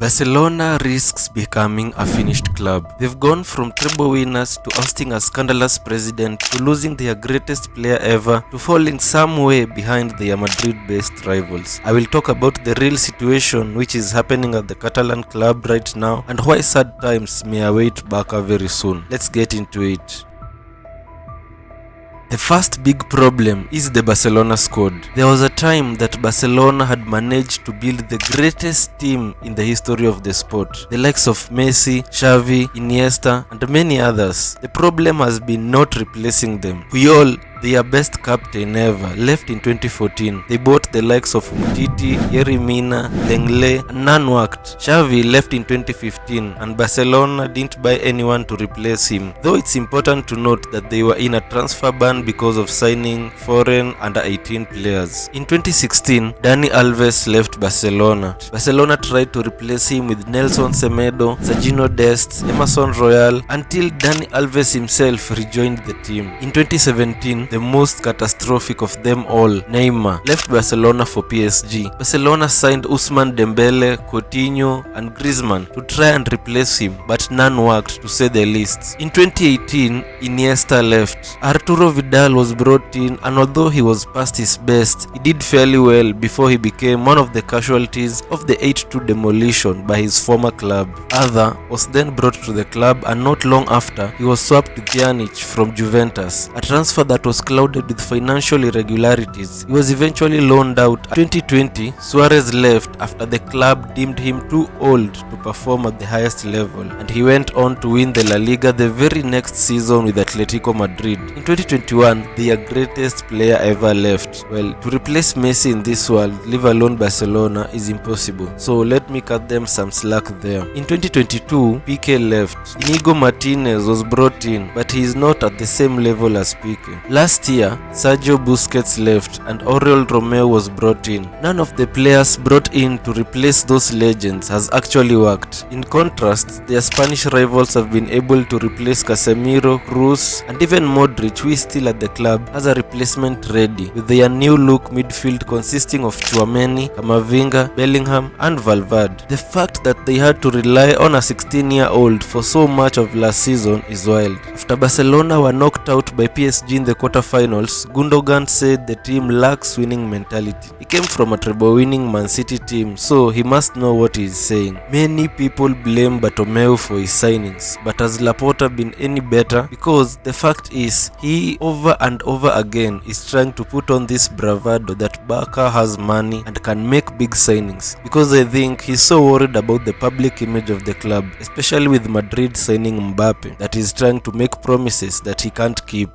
Barcelona risks becoming a finished club. They've gone from treble winners to ousting a scandalous president to losing their greatest player ever to falling some way behind their Madrid-based rivals. I will talk about the real situation which is happening at the Catalan club right now and why sad times may await Barca very soon. Let's get into it. The first big problem is the Barcelona squad. There was a time that Barcelona had managed to build the greatest team in the history of the sport. The likes of Messi, Xavi, Iniesta, and many others. The problem has been not replacing them. Their best captain ever left in 2014. They bought the likes of Umtiti, Yerry Mina, Lenglet, and none worked. Xavi left in 2015 and Barcelona didn't buy anyone to replace him. Though it's important to note that they were in a transfer ban because of signing foreign under 18 players. In 2016, Dani Alves left Barcelona. Barcelona tried to replace him with Nelson Semedo, Sergio Dest, Emerson Royal until Dani Alves himself rejoined the team. In 2017, the most catastrophic of them all, Neymar, left Barcelona for PSG. Barcelona signed Ousmane Dembele, Coutinho, and Griezmann to try and replace him, but none worked to say the least. In 2018, Iniesta left. Arturo Vidal was brought in, and although he was past his best, he did fairly well before he became one of the casualties of the 8-2 demolition by his former club. Arda was then brought to the club, and not long after, he was swapped with Pjanic from Juventus, a transfer that was clouded with financial irregularities. He was eventually loaned out. In 2020, Suarez left after the club deemed him too old to perform at the highest level, and he went on to win the La Liga the very next season with Atletico Madrid. In 2021, their greatest player ever left. Well, to replace Messi in this world, leave alone Barcelona, is impossible. So let me cut them some slack there. In 2022, Piqué left. Inigo Martinez was brought in, but he is not at the same level as Piqué. Last year, Sergio Busquets left and Oriol Romeu was brought in. None of the players brought in to replace those legends has actually worked. In contrast, their Spanish rivals have been able to replace Casemiro, Kroos, and even Modric, who is still at the club, as a replacement ready, with their new look midfield consisting of Tchouameni, Camavinga, Bellingham, and Valverde. The fact that they had to rely on a 16-year-old for so much of last season is wild. After Barcelona were knocked out by PSG in the quarterfinals, Gundogan said the team lacks winning mentality. He came from a treble-winning Man City team, so he must know what he is saying. Many people blame Bartomeu for his signings, but has Laporta been any better? Because the fact is, he over and over again is trying to put on this bravado that Barca has money and can make big signings, because I think he's so worried about the public image of the club, especially with Madrid signing Mbappe, that he's trying to make promises that he can't keep.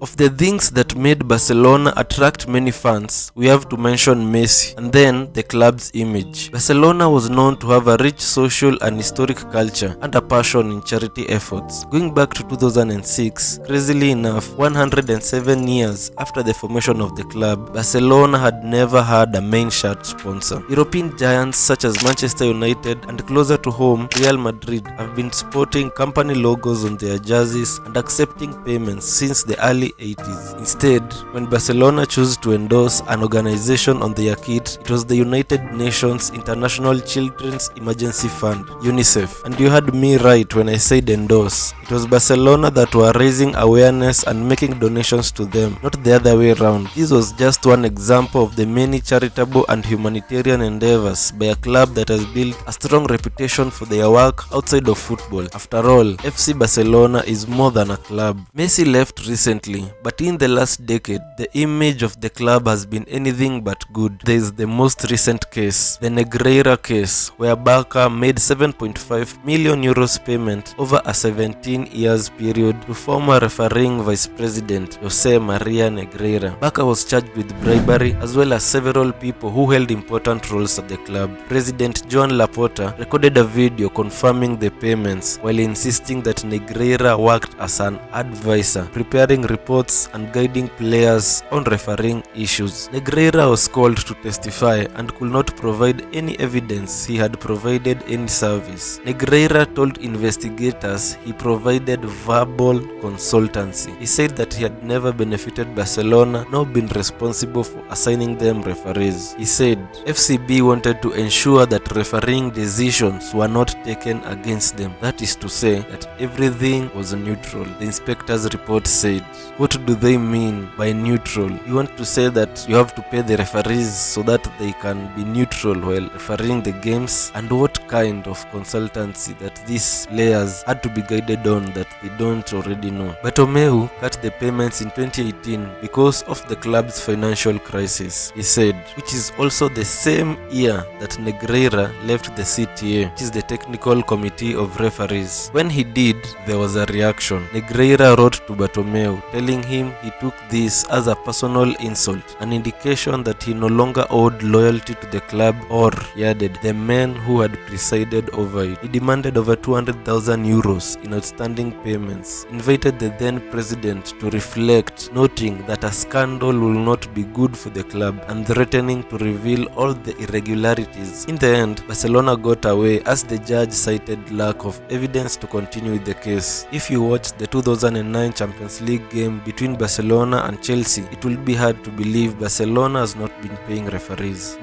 Of the things that made Barcelona attract many fans, we have to mention Messi, and then the club's image. Barcelona was known to have a rich social and historic culture and a passion in charity efforts. Going back to 2006, crazily enough, 107 years after the formation of the club, Barcelona had never had a main shirt sponsor. European giants such as Manchester United and closer to home, Real Madrid, have been sporting company logos on their jerseys and accepting payments since the early 80s. Instead, when Barcelona chose to endorse an organization on their kit, it was the United Nations International Children's Emergency Fund, UNICEF. And you heard me right when I said endorse. It was Barcelona that were raising awareness and making donations to them, not the other way around. This was just one example of the many charitable and humanitarian endeavors by a club that has built a strong reputation for their work outside of football. After all, FC Barcelona is more than a club. Messi left recently, but in the last decade, the image of the club has been anything but good. There is the most recent case, the Negreira case, where Barca made 7.5 million euros payment over a 17 years period to former refereeing vice president Jose Maria Negreira. Barca was charged with bribery as well as several people who held important roles at the club. President Joan Laporta recorded a video confirming the payments while insisting that Negreira worked as an advisor, preparing reports reports and guiding players on refereeing issues. Negreira was called to testify and could not provide any evidence he had provided any service. Negreira told investigators he provided verbal consultancy. He said that he had never benefited Barcelona nor been responsible for assigning them referees. He said FCB wanted to ensure that refereeing decisions were not taken against them. That is to say that everything was neutral, the inspector's report said. What do they mean by neutral? You want to say that you have to pay the referees so that they can be neutral while refereeing the games? And what kind of consultancy that these players had to be guided on that they don't already know? Bartomeu cut the payments in 2018 because of the club's financial crisis, he said, which is also the same year that Negreira left the CTA, which is the Technical Committee of Referees. When he did, there was a reaction. Negreira wrote to Bartomeu telling him he took this as a personal insult, an indication that he no longer owed loyalty to the club or, he added, the men who had presided over it. He demanded over 200,000 euros in outstanding payments, invited the then president to reflect, noting that a scandal will not be good for the club and threatening to reveal all the irregularities. In the end, Barcelona got away as the judge cited lack of evidence to continue with the case. If you watched the 2009 Champions League game between Barcelona and Chelsea, it will be hard to believe Barcelona has not been paying referees.